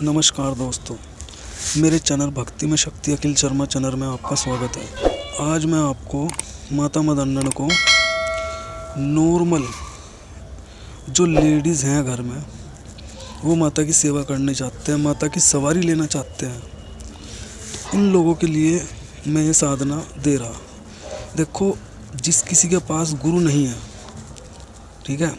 नमस्कार दोस्तों, मेरे चैनल भक्ति में शक्ति अखिल शर्मा चैनल में आपका स्वागत है। आज मैं आपको माता मदन्नन को नॉर्मल जो लेडीज़ हैं घर में, वो माता की सेवा करनी चाहते हैं, माता की सवारी लेना चाहते हैं, उन लोगों के लिए मैं ये साधना दे रहा। देखो, जिस किसी के पास गुरु नहीं है, ठीक है,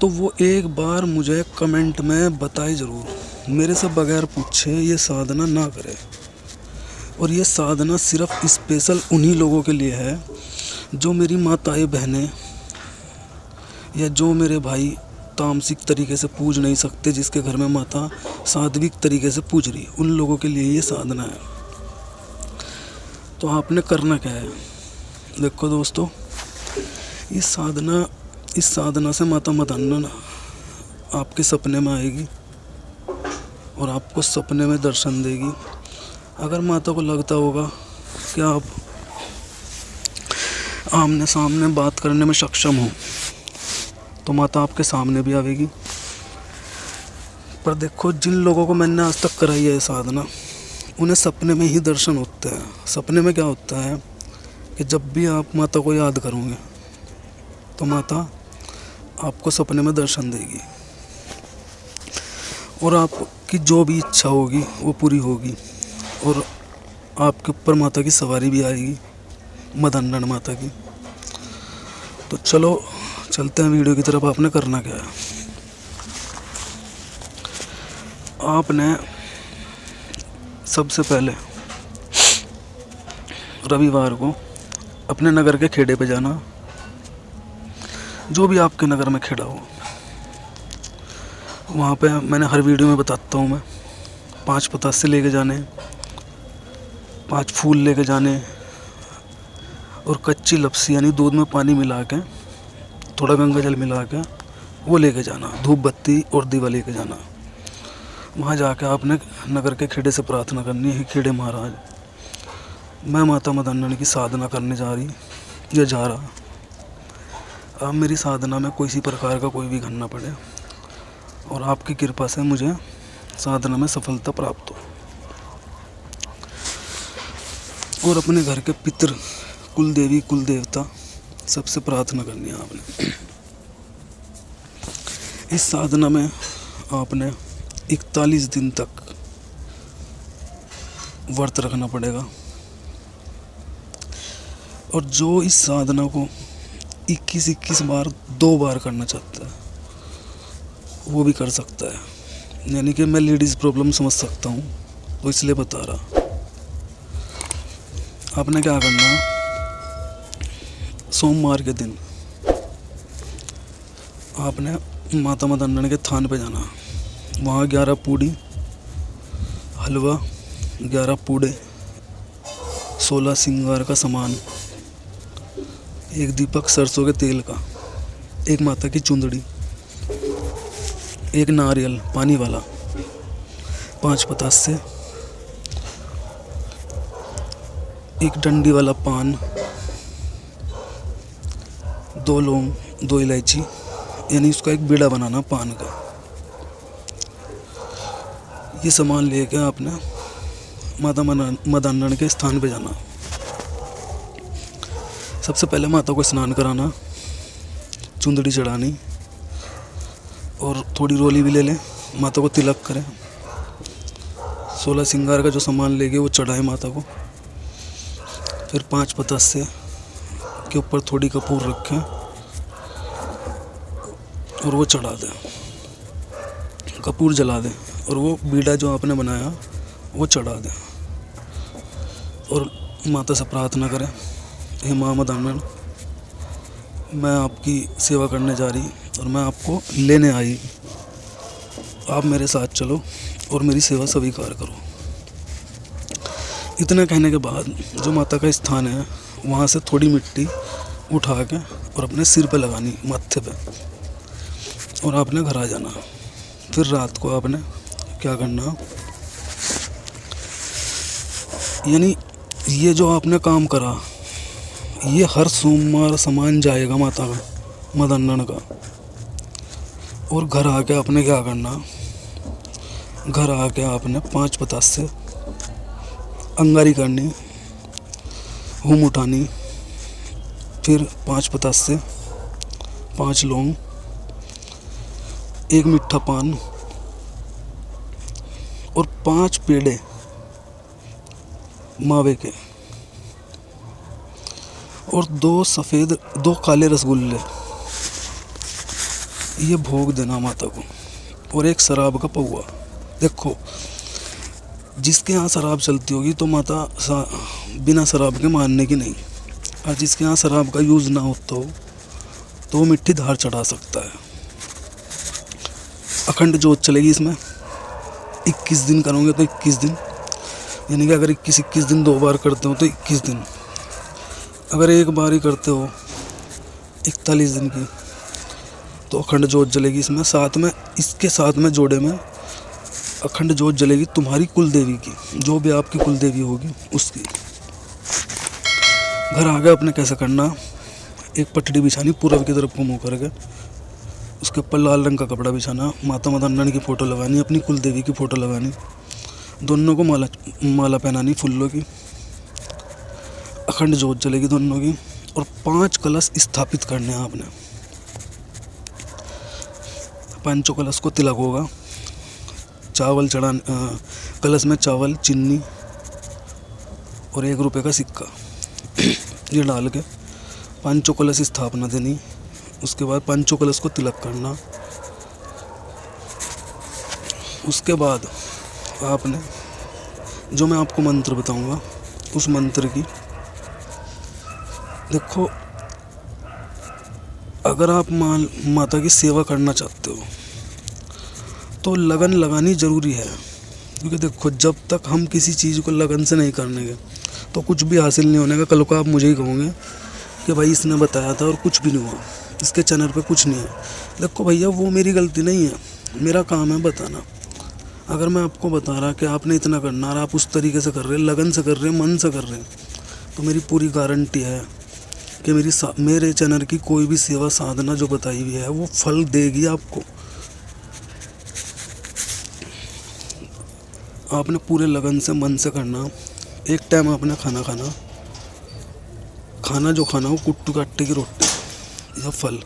तो वो एक बार मुझे कमेंट में बताए ज़रूर, मेरे से बगैर पूछे ये साधना ना करे। और ये साधना सिर्फ स्पेशल उन्हीं लोगों के लिए है जो मेरी माताएं बहनें या जो मेरे भाई तामसिक तरीके से पूज नहीं सकते, जिसके घर में माता सात्विक तरीके से पूज रही, उन लोगों के लिए ये साधना है। तो आपने करना क्या है? देखो दोस्तों, इस साधना से माता मदन्नन आपके सपने में आएगी और आपको सपने में दर्शन देगी। अगर माता को लगता होगा कि आप आमने सामने बात करने में सक्षम हो, तो माता आपके सामने भी आएगी। पर देखो, जिन लोगों को मैंने आज तक कराई है साधना, उन्हें सपने में ही दर्शन होते हैं। सपने में क्या होता है कि जब भी आप माता को याद करोगे तो माता आपको सपने में दर्शन देगी और आपकी जो भी इच्छा होगी वो पूरी होगी और आपके ऊपर माता की सवारी भी आएगी, मदन्नन माता की। तो चलो चलते हैं वीडियो की तरफ। आपने करना क्या है? आपने सबसे पहले रविवार को अपने नगर के खेड़े पे जाना, जो भी आपके नगर में खेड़ा हो। वहाँ पे मैंने हर वीडियो में बताता हूँ, मैं 5 पतासे लेके जाने, 5 फूल लेके जाने और कच्ची लपसी यानी दूध में पानी मिला के, थोड़ा गंगा जल मिला के वो लेके जाना, धूप बत्ती और दीवा लेके जाना। वहाँ जाके आपने नगर के खेड़े से प्रार्थना करनी है, खेड़े महाराज, मैं माता मदन्नन की साधना करने जा रहा। अब मेरी साधना में कोई सी प्रकार का कोई विघ्न न पड़े और आपकी कृपा से मुझे साधना में सफलता प्राप्त हो। और अपने घर के पितृ, कुल देवी, कुल देवता सबसे प्रार्थना करनी है आपने। इस साधना में आपने 41 दिन तक व्रत रखना पड़ेगा और जो इस साधना को 21 बार 2 बार करना चाहता है वो भी कर सकता है। यानी कि मैं लेडीज़ प्रॉब्लम समझ सकता हूँ, तो इसलिए बता रहा। आपने क्या करना, सोमवार के दिन आपने माता मदन्नन के थान पे जाना। वहाँ 11 पूड़ी हलवा, 11 पूड़े, 16 श्रृंगार का सामान, 1 दीपक सरसों के तेल का, 1 माता की चुंदड़ी, 1 नारियल पानी वाला, 5 पतासे, 1 डंडी वाला पान, 2 लौंग, 2 इलायची, यानी उसका एक बीड़ा बनाना पान का। ये सामान लेके आपने माता मदन्नन के स्थान पे जाना। सबसे पहले माता को स्नान कराना, चुंदड़ी चढ़ानी और थोड़ी रोली भी ले लें, माता को तिलक करें। 16 श्रृंगार का जो सामान लेके वो चढ़ाए माता को। फिर 5 पतासे के ऊपर थोड़ी कपूर रखें और वो चढ़ा दें, कपूर जला दें और वो बीड़ा जो आपने बनाया वो चढ़ा दें और माता से प्रार्थना करें, हे माँ मदन्नन, मैं आपकी सेवा करने जा रही और मैं आपको लेने आई, आप मेरे साथ चलो और मेरी सेवा स्वीकार करो। इतना कहने के बाद जो माता का स्थान है वहाँ से थोड़ी मिट्टी उठा के और अपने सिर पे लगानी, माथे पे, और आपने घर आ जाना। फिर रात को आपने क्या करना, यानी ये जो आपने काम करा, ये हर सोमवार सामान जाएगा माता का मदन्नन का। और घर आके आपने क्या करना, घर आके आपने 5 पतास से अंगारी करनी, हुम उठानी, फिर 5 पतास से 5 लौंग, 1 मीठा पान और 5 पेड़े मावे के और 2 काले रसगुल्ले, ये भोग देना माता को, और 1 शराब का पौवा। देखो, जिसके यहाँ शराब चलती होगी तो माता बिना शराब के मानने की नहीं, और जिसके यहाँ शराब का यूज़ ना होता हो तो वो मिट्टी धार चढ़ा सकता है। अखंड जोत चलेगी इसमें। 21 दिन करोगे तो 21 दिन, यानी कि अगर 21 दिन 2 बार करते हो तो 21 दिन, अगर 1 बार ही करते हो 41 दिन की, तो अखंड जोत जलेगी इसमें। साथ में, इसके साथ में जोड़े में अखंड जोत जलेगी तुम्हारी कुल देवी की, जो भी आपकी कुल देवी होगी उसकी। घर आगे अपने कैसे करना, एक पटड़ी बिछानी पूर्व की तरफ को मुँह करके, उसके ऊपर लाल रंग का कपड़ा बिछाना, माता मदन की फ़ोटो लगानी, अपनी कुल देवी की फ़ोटो लगानी, दोनों को माला पहनानी फूलों की, अखंड जोत जलेगी दोनों की, और 5 कलश स्थापित करने हैं आपने। 5 कलश को तिलक होगा, चावल कलश में चावल, चीनी और 1 रुपये का सिक्का ये डाल के 5 कलश स्थापना देनी। उसके बाद 5 कलश को तिलक करना। उसके बाद आपने, जो मैं आपको मंत्र बताऊंगा, उस मंत्र की, देखो, अगर आप माता की सेवा करना चाहते हो तो लगन लगानी ज़रूरी है, क्योंकि देखो, जब तक हम किसी चीज़ को लगन से नहीं करेंगे तो कुछ भी हासिल नहीं होने का। कल को आप मुझे ही कहोगे कि भाई इसने बताया था और कुछ भी नहीं हुआ, इसके चैनल पे कुछ नहीं है। देखो भैया, वो मेरी गलती नहीं है, मेरा काम है बताना। अगर मैं आपको बता रहा कि आपने इतना करना और आप उस तरीके से कर रहे हैं, लगन से कर रहे हैं, मन से कर रहे हैं, तो मेरी पूरी गारंटी है कि मेरे चैनल की कोई भी सेवा साधना जो बताई हुई है वो फल देगी आपको। आपने पूरे लगन से, मन से करना। एक टाइम आपने खाना जो खाना हो, कुट्टू के आटे की रोटी या फल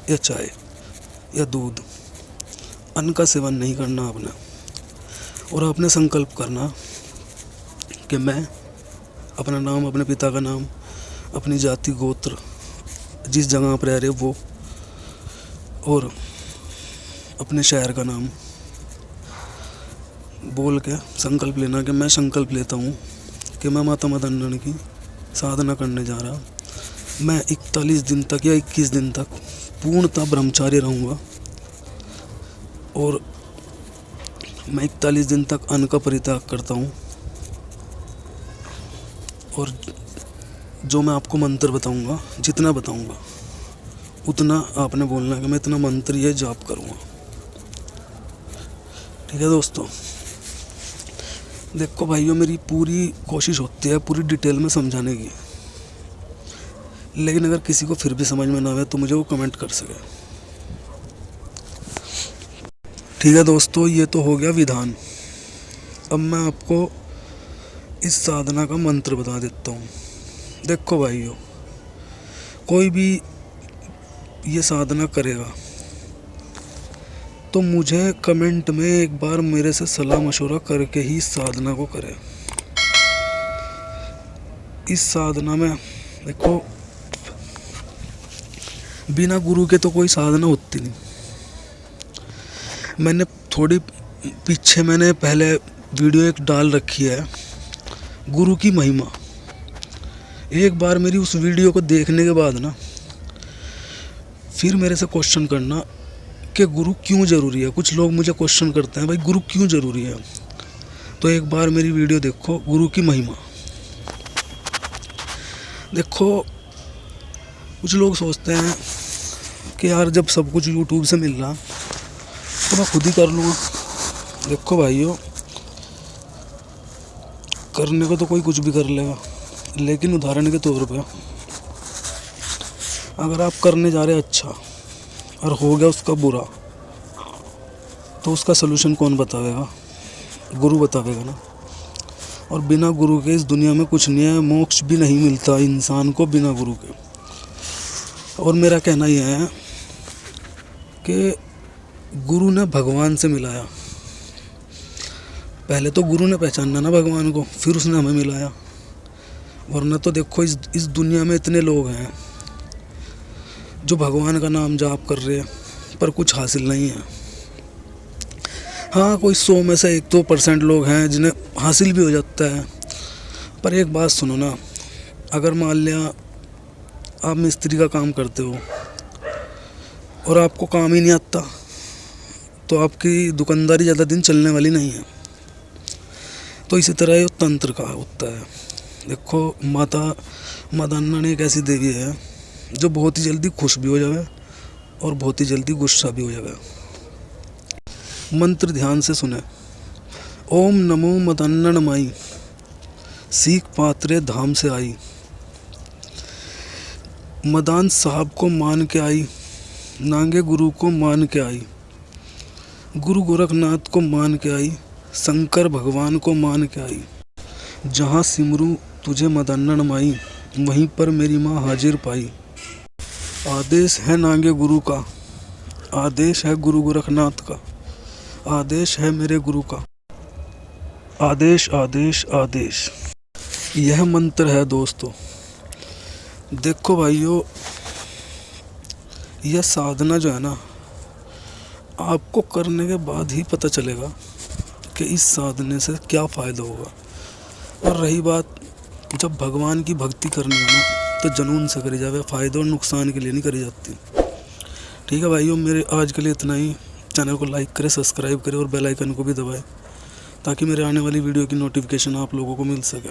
या चाय या दूध, अन्न का सेवन नहीं करना आपने। और आपने संकल्प करना कि मैं अपना नाम, अपने पिता का नाम, अपनी जाति, गोत्र, जिस जगह पर रह रहे वो, और अपने शहर का नाम बोल के संकल्प लेना कि मैं संकल्प लेता हूँ कि मैं माता मदन की साधना करने जा रहा। मैं 41 दिन तक या 21 दिन तक पूर्णतः ब्रह्मचारी रहूँगा, और मैं 41 दिन तक अन्न का परित्याग करता हूँ। और जो मैं आपको मंत्र बताऊँगा, जितना बताऊँगा उतना आपने बोलना कि मैं इतना मंत्र ये जाप करूँगा। ठीक है दोस्तों, देखो भाइयों, मेरी पूरी कोशिश होती है पूरी डिटेल में समझाने की, लेकिन अगर किसी को फिर भी समझ में ना आए तो मुझे वो कमेंट कर सके। ठीक है दोस्तों, ये तो हो गया विधान। अब मैं आपको इस साधना का मंत्र बता देता हूँ। देखो भाइयों, कोई भी ये साधना करेगा तो मुझे कमेंट में एक बार मेरे से सलाह मशवरा करके ही इस साधना को करे। इस साधना में देखो, बिना गुरु के तो कोई साधना होती नहीं। मैंने थोड़ी पीछे पहले वीडियो एक डाल रखी है, गुरु की महिमा। एक बार मेरी उस वीडियो को देखने के बाद ना, फिर मेरे से क्वेश्चन करना कि गुरु क्यों ज़रूरी है। कुछ लोग मुझे क्वेश्चन करते हैं, भाई गुरु क्यों ज़रूरी है। तो एक बार मेरी वीडियो देखो, गुरु की महिमा। देखो, कुछ लोग सोचते हैं कि यार जब सब कुछ यूट्यूब से मिल रहा तो मैं खुद ही कर लूँगा। देखो भाइयों, करने को तो कोई कुछ भी कर लेगा, लेकिन उदाहरण के तौर पे अगर आप करने जा रहे हैं अच्छा और हो गया उसका बुरा, तो उसका सलूशन कौन बताएगा। गुरु बतावेगा ना। और बिना गुरु के इस दुनिया में कुछ नहीं है, मोक्ष भी नहीं मिलता इंसान को बिना गुरु के। और मेरा कहना यह है कि गुरु ने भगवान से मिलाया। पहले तो गुरु ने पहचाना ना भगवान को, फिर उसने हमें मिलाया। वरना तो देखो इस दुनिया में इतने लोग हैं जो भगवान का नाम जाप कर रहे हैं पर कुछ हासिल नहीं है। हाँ, कोई 100 में से 1-2% लोग हैं जिन्हें हासिल भी हो जाता है। पर एक बात सुनो ना, अगर मान लिया आप मिस्त्री का काम करते हो और आपको काम ही नहीं आता तो आपकी दुकानदारी ज़्यादा दिन चलने वाली नहीं है। तो इसी तरह ये तंत्र का होता है। देखो माता मदन्ना एक ऐसी देवी है जो बहुत ही जल्दी खुश भी हो जाए और बहुत ही जल्दी गुस्सा भी हो जाए। मंत्र ध्यान से सुने। ओम नमो मदन्नन माई, सीख पात्रे धाम से आई। मदान साहब को मान के आई, नांगे गुरु को मान के आई। गुरु गोरखनाथ को मान के आई, शंकर भगवान को मान के आई। जहाँ सिमरू तुझे मदन्नन माई, वहीं पर मेरी माँ हाजिर पाई। आदेश है नांगे गुरु का, आदेश है गुरु गोरखनाथ का, आदेश है मेरे गुरु का। आदेश आदेश आदेश, यह मंत्र है दोस्तों। देखो भाइयों, यह साधना जो है ना, आपको करने के बाद ही पता चलेगा कि इस साधने से क्या फ़ायदा होगा। और रही बात, जब भगवान की भक्ति करनी है ना तो जुनून से करी जावे, फ़ायदे और नुकसान के लिए नहीं करी जाती। ठीक है भाइयों, मेरे आज के लिए इतना ही। चैनल को लाइक करें, सब्सक्राइब करें और बेल आइकन को भी दबाएं ताकि मेरे आने वाली वीडियो की नोटिफिकेशन आप लोगों को मिल सके।